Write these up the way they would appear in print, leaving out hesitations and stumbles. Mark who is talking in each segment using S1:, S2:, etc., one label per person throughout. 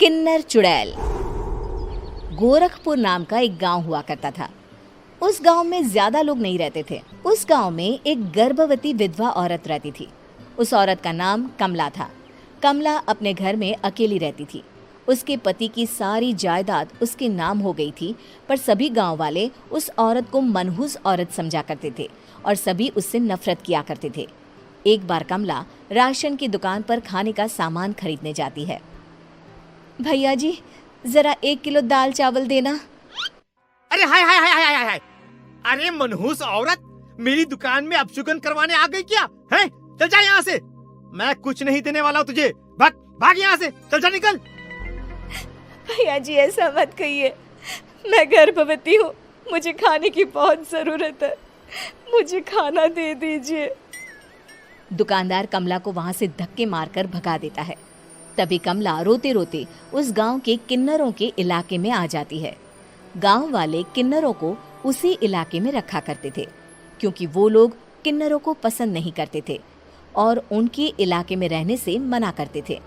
S1: किन्नर चुड़ैल। गोरखपुर नाम का एक गांव हुआ करता था। उस गांव में ज्यादा लोग नहीं रहते थे। उस गांव में एक गर्भवती विधवा औरत रहती थी। उस औरत का नाम कमला था। कमला अपने घर में अकेली रहती थी। उसके पति की सारी जायदाद उसके नाम हो गई थी, पर सभी गांव वाले उस औरत को मनहूस औरत समझा करते थे और सभी उससे नफरत किया करते थे। एक बार कमला राशन की दुकान पर खाने का सामान खरीदने जाती है। भैया जी, जरा 1 किलो दाल चावल देना।
S2: अरे हाय हाय हाय हाय हाय हाय! अरे मनहूस औरत, मेरी दुकान में अपशुगन करवाने आ गई क्या? हैं? चल जा यहाँ से। मैं कुछ नहीं देने वाला हूँ तुझे। भाग भाग यहाँ से, चल जा, निकल।
S1: भैया जी, ऐसा मत कहिए। मैं गर्भवती हूँ, मुझे खाने की बहुत जरूरत है। मुझे खाना दे दीजिए। दुकानदार कमला को वहां से धक्के मारकर भगा देता है। तभी कमला रोते रोते उस गांव के किन्नरों के इलाके में आ जाती है। गांव वाले किन्नरों को उसी इलाके में रखा करते थे, क्योंकि वो लोग किन्नरों को पसंद नहीं करते थे और उनके इलाके में रहने से मना करते थे।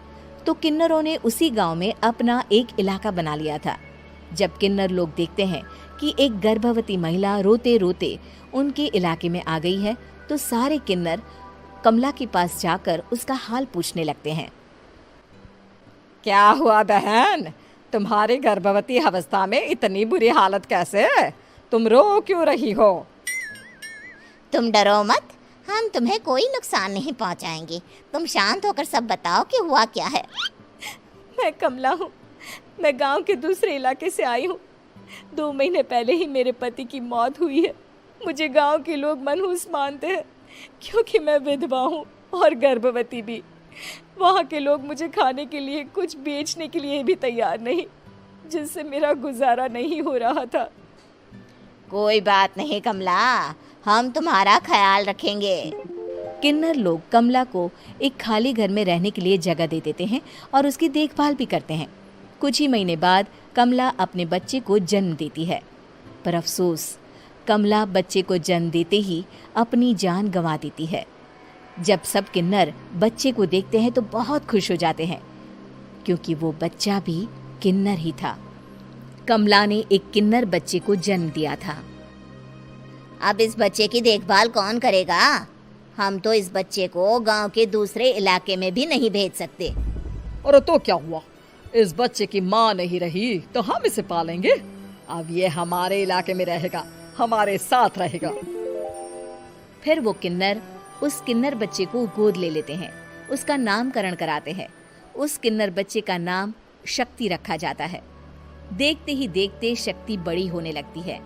S1: तो किन्नरों ने उसी गांव में अपना एक इलाका बना लिया था। जब किन्नर लोग देखते हैं कि एक गर्भवती महिला रोते रोते उनके इलाके में आ गई है, तो सारे किन्नर कमला के पास जाकर उसका हाल पूछने लगते हैं।
S3: क्या हुआ बहन, तुम्हारी गर्भवती अवस्था में इतनी बुरी हालत कैसे है? तुम रो क्यों रही हो?
S4: तुम डरो मत, हम तुम्हें कोई नुकसान नहीं पहुंचाएंगे। तुम शांत होकर सब बताओ कि हुआ क्या है।
S1: मैं कमला हूँ। मैं गांव के दूसरे इलाके से आई हूँ। 2 महीने पहले ही मेरे पति की मौत हुई है। मुझे गांव के लोग मनहूस मानते हैं, क्योंकि मैं विधवा हूँ और गर्भवती भी। वहाँ के लोग मुझे खाने के लिए कुछ बेचने के लिए भी तैयार नहीं, जिससे मेरा गुजारा नहीं हो रहा था।
S4: कोई बात नहीं कमला, हम तुम्हारा ख्याल रखेंगे।
S1: किन्नर लोग कमला को एक खाली घर में रहने के लिए जगह दे देते हैं और उसकी देखभाल भी करते हैं। कुछ ही महीने बाद कमला अपने बच्चे को जन्म देती है, पर अफसोस, कमला बच्चे को जन्म देते ही अपनी जान गंवा देती है। जब सब किन्नर बच्चे को देखते हैं तो बहुत खुश हो जाते हैं, क्योंकि वो बच्चा भी किन्नर ही था। कमला ने एक किन्नर बच्चे को जन्म दिया था।
S4: अब इस बच्चे की देखभाल कौन करेगा? हम तो इस बच्चे को गांव के दूसरे इलाके में भी नहीं भेज सकते।
S3: और तो क्या हुआ, इस बच्चे की माँ नहीं रही तो हम इसे पालेंगे। अब ये हमारे इलाके में रहेगा, हमारे साथ रहेगा।
S1: फिर वो किन्नर उस किन्नर बच्चे को गोद ले लेते हैं, उसका नामकरण कराते हैं। उस किन्नर बच्चे का नाम शक्ति रखा जाता है। देखते ही देखते शक्ति बड़ी होने लगती है।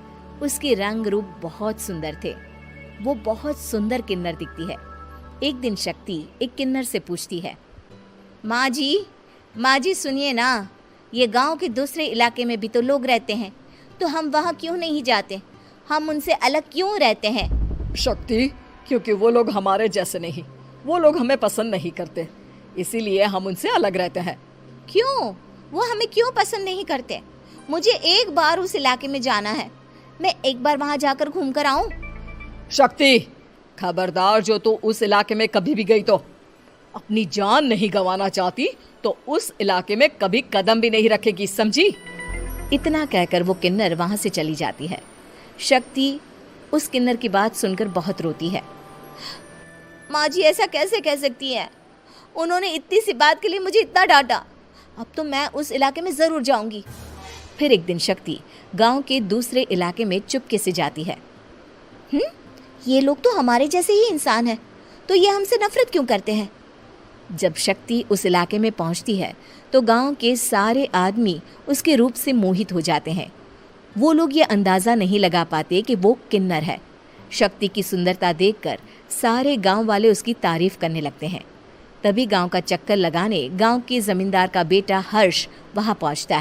S1: उसके रंग रूप बहुत सुंदर थे। वो बहुत सुंदर किन्नर दिखती है। एक दिन शक्ति एक किन्नर से पूछती है, माँ जी सुनिए ना, ये गांव के दूसरे इलाके में भी तो लोग रहते हैं, तो हम वहाँ क्यों नहीं जाते? हम उनसे अलग क्यों रहते हैं?
S3: शक्ति, क्योंकि वो लोग हमारे जैसे नहीं, वो लोग हमें पसंद नहीं करते, इसीलिए हम उनसे अलग रहते हैं।
S4: क्यों? वो हमें क्यों पसंद नहीं करते? मुझे एक बार उस इलाके में जाना है। मैं एक बार वहाँ जाकर घूम कर आऊं।
S3: शक्ति, खबरदार, जो तू उस इलाके में कभी भी गई तो अपनी जान नहीं गंवाना चाहती तो उस इलाके में कभी कदम भी नहीं रखेगी, समझी?
S1: इतना कहकर वो किन्नर वहां से चली जाती है। शक्ति उस किन्नर की बात सुनकर बहुत रोती है।
S4: माँ जी, ऐसा कैसे कह सकती हैं? उन्होंने इतनी सी बात के लिए मुझे इतना डांटा। अब तो मैं उस इलाके में जरूर जाऊंगी।
S1: फिर एक दिन शक्ति गांव के दूसरे इलाके में चुपके से जाती है।
S4: ये लोग तो हमारे जैसे ही इंसान हैं, तो ये हमसे नफरत क्यों करते हैं?
S1: जब शक्ति उस इलाके में पहुंचती है तो गांव के सारे आदमी उसके रूप से मोहित हो जाते हैं। वो लोग ये अंदाजा नहीं लगा पाते कि वो किन्नर है। शक्ति की सुंदरता देखकर सारे गांव वाले उसकी तारीफ करने लगते हैं। तभी गांव का चक्कर लगाने गांव के जमींदार का बेटा हर्ष वहां पहुंचता है।